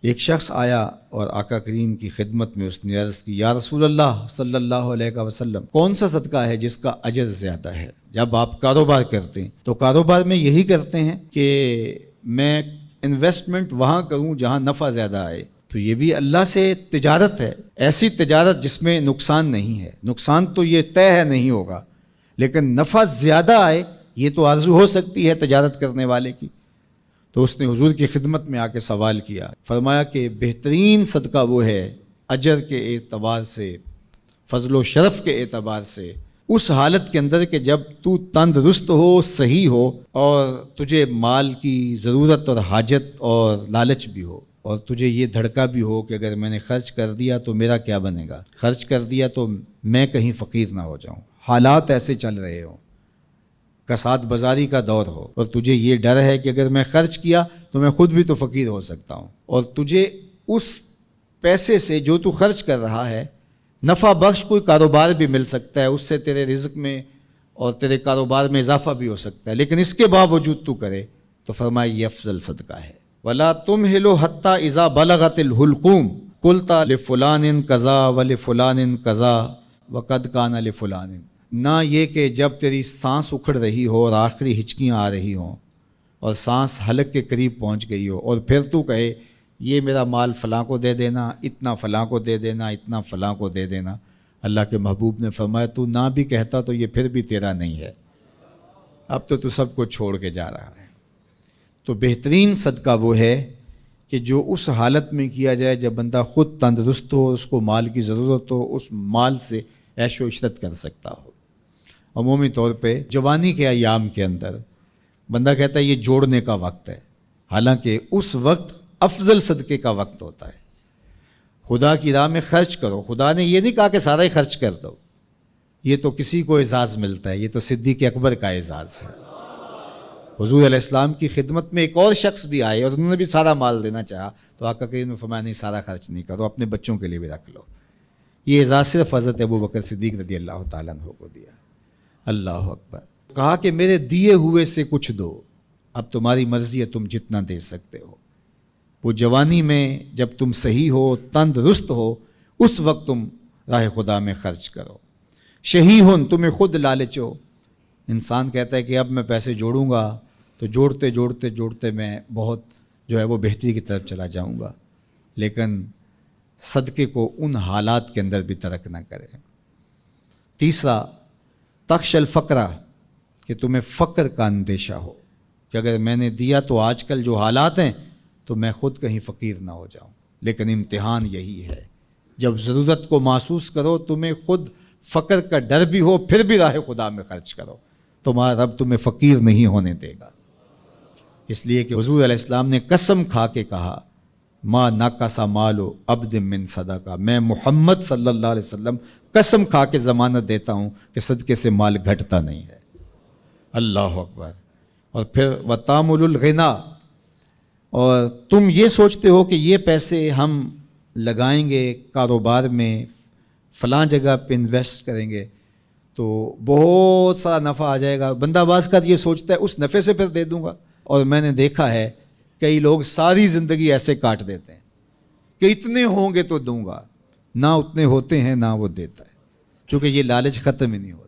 ایک شخص آیا اور آقا کریم کی خدمت میں اس نے عرض کی، یا رسول اللہ صلی اللہ علیہ وسلم، کون سا صدقہ ہے جس کا اجر زیادہ ہے؟ جب آپ کاروبار کرتے ہیں تو کاروبار میں یہی کرتے ہیں کہ میں انویسٹمنٹ وہاں کروں جہاں نفع زیادہ آئے، تو یہ بھی اللہ سے تجارت ہے، ایسی تجارت جس میں نقصان نہیں ہے۔ نقصان تو یہ طے ہے نہیں ہوگا، لیکن نفع زیادہ آئے یہ تو آرزو ہو سکتی ہے تجارت کرنے والے کی۔ تو اس نے حضور کی خدمت میں آ کے سوال کیا، فرمایا کہ بہترین صدقہ وہ ہے اجر کے اعتبار سے، فضل و شرف کے اعتبار سے، اس حالت کے اندر کہ جب تو تندرست ہو، صحیح ہو، اور تجھے مال کی ضرورت اور حاجت اور لالچ بھی ہو، اور تجھے یہ دھڑکا بھی ہو کہ اگر میں نے خرچ کر دیا تو میرا کیا بنے گا، خرچ کر دیا تو میں کہیں فقیر نہ ہو جاؤں، حالات ایسے چل رہے ہوں، کساد بازاری کا دور ہو، اور تجھے یہ ڈر ہے کہ اگر میں خرچ کیا تو میں خود بھی تو فقیر ہو سکتا ہوں، اور تجھے اس پیسے سے جو تو خرچ کر رہا ہے نفع بخش کوئی کاروبار بھی مل سکتا ہے، اس سے تیرے رزق میں اور تیرے کاروبار میں اضافہ بھی ہو سکتا ہے، لیکن اس کے باوجود تو کرے، تو فرمایا یہ افضل صدقہ ہے۔ وَلَا تُمْهِلُ حَتَّى إِذَا بَلَغَتِ الْحُلْقُومَ قُلْتَ لِفُلَانٍ كَذَا وَلِفُلَانٍ كَذَا وَقَدْ كَانَ لِفُلَانٍ، نہ یہ کہ جب تیری سانس اکھڑ رہی ہو اور آخری ہچکیاں آ رہی ہوں اور سانس حلق کے قریب پہنچ گئی ہو، اور پھر تو کہے یہ میرا مال فلاں کو دے دینا، اتنا فلاں کو دے دینا، اتنا فلاں کو دے دینا۔ اللہ کے محبوب نے فرمایا تو نہ بھی کہتا تو یہ پھر بھی تیرا نہیں ہے، اب تو سب کو چھوڑ کے جا رہا ہے۔ تو بہترین صدقہ وہ ہے کہ جو اس حالت میں کیا جائے جب بندہ خود تندرست ہو، اس کو مال کی ضرورت ہو، اس مال سے عیش و عشرت کر سکتا ہو۔ عمومی طور پہ جوانی کے ایام کے اندر بندہ کہتا ہے یہ جوڑنے کا وقت ہے، حالانکہ اس وقت افضل صدقے کا وقت ہوتا ہے۔ خدا کی راہ میں خرچ کرو، خدا نے یہ نہیں کہا کہ سارا ہی خرچ کر دو، یہ تو کسی کو اعزاز ملتا ہے، یہ تو صدیق اکبر کا اعزاز ہے۔ حضور علیہ السلام کی خدمت میں ایک اور شخص بھی آئے اور انہوں نے بھی سارا مال دینا چاہا، تو آقا کریم نے فرمایا نہیں، سارا خرچ نہیں کرو، اپنے بچوں کے لیے بھی رکھ لو۔ یہ اعزاز صرف حضرت ابوبکر صدیق رضی اللہ تعالیٰ عنہ کو دیا۔ اللہ اکبر۔ کہا کہ میرے دیے ہوئے سے کچھ دو، اب تمہاری مرضی ہے، تم جتنا دے سکتے ہو۔ وہ جوانی میں جب تم صحیح ہو، تندرست ہو، اس وقت تم راہ خدا میں خرچ کرو۔ شہی ہن، تمہیں خود لالچ ہو، انسان کہتا ہے کہ اب میں پیسے جوڑوں گا تو جوڑتے جوڑتے جوڑتے میں بہت جو ہے وہ بہتری کی طرف چلا جاؤں گا، لیکن صدقے کو ان حالات کے اندر بھی ترک نہ کرے۔ تیسرا، تخش الفقرہ، کہ تمہیں فقر کا اندیشہ ہو کہ اگر میں نے دیا تو آج کل جو حالات ہیں تو میں خود کہیں فقیر نہ ہو جاؤں، لیکن امتحان یہی ہے جب ضرورت کو محسوس کرو، تمہیں خود فقر کا ڈر بھی ہو، پھر بھی راہ خدا میں خرچ کرو، تمہارا رب تمہیں فقیر نہیں ہونے دے گا۔ اس لیے کہ حضور علیہ السلام نے قسم کھا کے کہا، ما نقص مال عبد من صدقہ، میں محمد صلی اللہ علیہ وسلم قسم کھا کے ضمانت دیتا ہوں کہ صدقے سے مال گھٹتا نہیں ہے۔ اللہ اکبر۔ اور پھر وَتَامُلُ الْغِنَا، اور تم یہ سوچتے ہو کہ یہ پیسے ہم لگائیں گے کاروبار میں، فلاں جگہ پہ انویسٹ کریں گے تو بہت سارا نفع آ جائے گا، بندہ بعض کا یہ سوچتا ہے اس نفع سے پھر دے دوں گا۔ اور میں نے دیکھا ہے کئی لوگ ساری زندگی ایسے کاٹ دیتے ہیں کہ اتنے ہوں گے تو دوں گا، نہ اتنے ہوتے ہیں نہ وہ دیتا ہے، کیونکہ یہ لالچ ختم ہی نہیں ہوتا۔